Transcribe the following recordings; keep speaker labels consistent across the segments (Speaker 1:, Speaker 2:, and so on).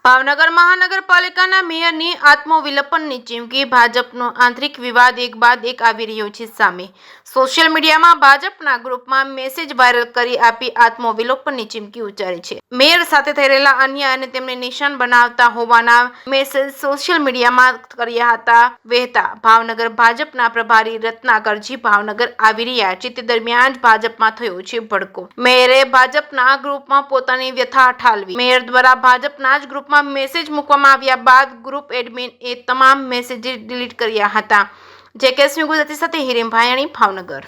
Speaker 1: ભાવનગર મહાનગરપાલિકાના મેયરની આત્મવિલોપનની ચીમકી ભાજપનો આંતરિક વિવાદ એક બાદ એક આવી રહ્યો છે સામે। સોશિયલ મીડિયામાં ભાજપના ગ્રુપમાં મેસેજ વાયરલ કરી આપી આત્મવિલોપનની ચીમકી ઉચ્ચારી છે। મેયર સાથે થઈ રહેલા અન્યાય અને તેમને નિશાન બનાવતા હોવાના મેસેજ સોશિયલ મીડિયામાં કર્યા હતા વહેતા ભાવનગર ભાજપના પ્રભારી રત્નાકરજી ભાવનગર આવી રહ્યા છે તે દરમિયાન જ ભાજપમાં થયો છે ભડકો। મેયરે ભાજપના ગ્રુપમાં પોતાની વ્યથા ઠાલવી। મેયર દ્વારા ભાજપના જ ગ્રુપ મેસેજ મૂકવામાં આવ્યા બાદ ગ્રુપ એડમિન એ તમામ મેસેજ ડિલીટ કર્યા હતા। જેકેએસની ગુજરાતી સાથે હિરેન ભાયાણી ભાવનગર।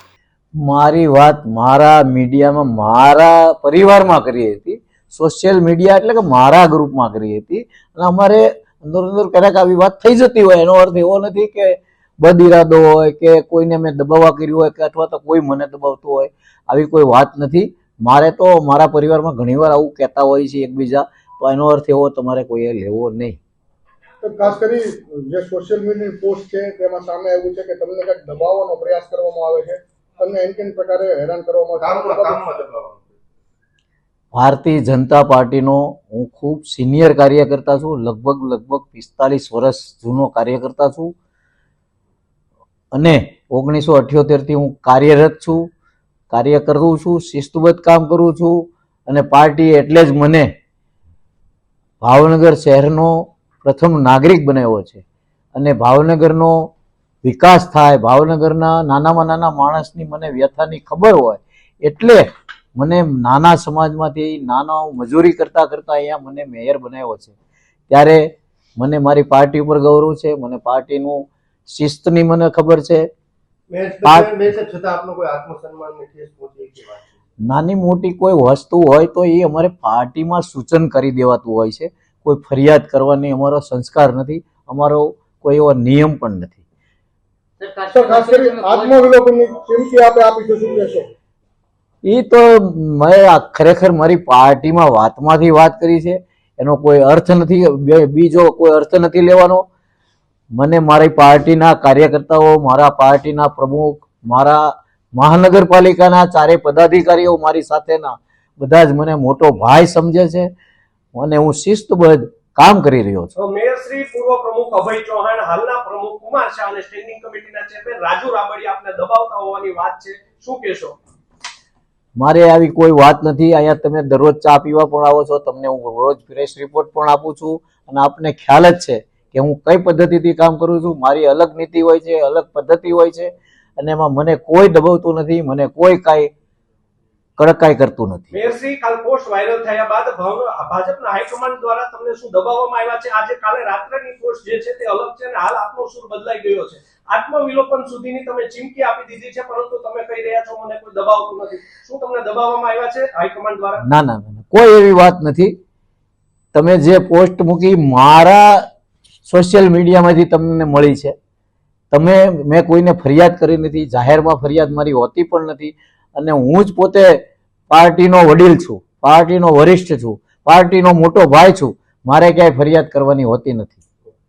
Speaker 2: મારી વાત મારા મીડિયામાં મારા પરિવારમાં કરી હતી, સોશિયલ મીડિયા એટલે કે મારા ગ્રુપમાં કરી હતી અને અમારે અંદર અંદર ક્યારેક આવી વાત થઈ જતી હોય એનો અર્થ એવો નથી કે બદ ઇરાદો હોય કે કોઈને મેં દબાવવા કર્યું હોય કે અથવા તો કોઈ મને દબાવતું હોય, આવી કોઈ વાત નથી। મારે તો મારા પરિવારમાં ઘણીવાર આવું કહેતા હોય છે એકબીજા, તો એનો અર્થ એવો તમારે કોઈએ લેવો નહીં।
Speaker 3: તો ખાસ કરી જે સોશિયલ મીડિયાની પોસ્ટ છે તેમાં સામે આવ્યું છે કે તમને કંઈક દબાવવાનો પ્રયાસ કરવામાં આવે છે, તમને એન પ્રકારે હેરાન કરવામાં આવે છે।
Speaker 2: ભારતીય જનતા પાર્ટીનો હું ખૂબ સિનિયર કાર્યકર્તા છું, લગભગ 45 વર્ષ જૂનો કાર્યકર્તા છું અને 1978 થી હું કાર્યરત છું, કાર્ય કરું છું, શિસ્તબદ્ધ કામ કરું છું અને પાર્ટી એટલે જ મને ભાવનગર શહેરનો પ્રથમ નાગરિક બનાવ્યો છે અને ભાવનગરનો વિકાસ થાય, ભાવનગરના નાનામાં નાના માણસની મને વ્યથાની ખબર હોય એટલે મને નાના સમાજમાંથી નાના મજૂરી કરતા કરતા અહીંયા મને મેયર બનાવ્યો છે। ત્યારે મને મારી પાર્ટી ઉપર ગૌરવ છે, મને પાર્ટીનું શિસ્તની મને ખબર છે। નાની મોટી કોઈ વસ્તુ હોય તો એ અમારે પાર્ટીમાં સૂચન કરી દેવાતું હોય છે, કોઈ ફરિયાદ કરવાની અમારો સંસ્કાર નથી, અમારો કોઈ એવો નિયમ પણ નથી। એ તો મેં ખરેખર મારી પાર્ટીમાં વાતમાંથી વાત કરી છે, એનો કોઈ અર્થ નથી, બીજો કોઈ અર્થ નથી લેવાનો। મને મારી પાર્ટીના કાર્યકર્તાઓ, મારા પાર્ટીના પ્રમુખ, મારા મહાનગરપાલિકાના ચારે પદાધિકારીઓ મારી સાથેના બધા જ મને મોટો ભાઈ સમજે છે અને હું શિસ્તબદ્ધ કામ કરી રહ્યો છું।
Speaker 4: મેયર શ્રી, પૂર્વ પ્રમુખ અભય ચૌહાણ, હાલના પ્રમુખ કુમાર શાહ અને સ્ટેન્ડિંગ કમિટીના ચેરમેન રાજુ રાબડિયા આપને દબાવતા હોવાની વાત છે, શું કહેશો?
Speaker 2: મારે આવી કોઈ વાત નથી। અહીંયા તમે દરરોજ ચા પીવા પણ આવો છો, તમને હું રોજ પ્રેસ રિપોર્ટ પણ આપું છું અને આપને ખ્યાલ જ છે કે હું કઈ પદ્ધતિથી કામ કરું છું। મારી અલગ નીતિ હોય છે, અલગ પદ્ધતિ હોય છે અને એમાં મને કોઈ દબાવતું નથી, મને કોઈ કાંઈ કડકાઈ કરતું નથી।
Speaker 4: મેયરશ્રી, કાલ પોસ્ટ વાયરલ થયા બાદ ભાજપના હાઈકમાન્ડ દ્વારા તમને શું દબાવવામાં આવ્યા છે? આજે કાલે રાત્રેની પોસ્ટ જે છે તે અલગ છે અને હાલ આપનો સૂર બદલાઈ ગયો છે, આત્મવિલોપન સુધીની તમે ચીમકી આપી દીધી છે, પરંતુ તમે કહી રહ્યા છો મને કોઈ દબાવતું નથી, શું તમને દબાવવામાં આવ્યા છે હાઈકમાન્ડ દ્વારા?
Speaker 2: ના ના ના, કોઈ એવી વાત નથી। તમે જે પોસ્ટ મૂકી મારા સોશિયલ મીડિયામાંથી તમને મળી છે, મેં કોઈને ફરિયાદ કરી નથી, જાહેરમાં ફરિયાદ મારી હોતી પણ નથી અને હું જ પોતે પાર્ટીનો વડીલ છું, પાર્ટીનો વરિષ્ઠ છું, પાર્ટીનો મોટો ભાઈ છું, મારે ક્યાંય ફરિયાદ કરવાની હોતી નથી।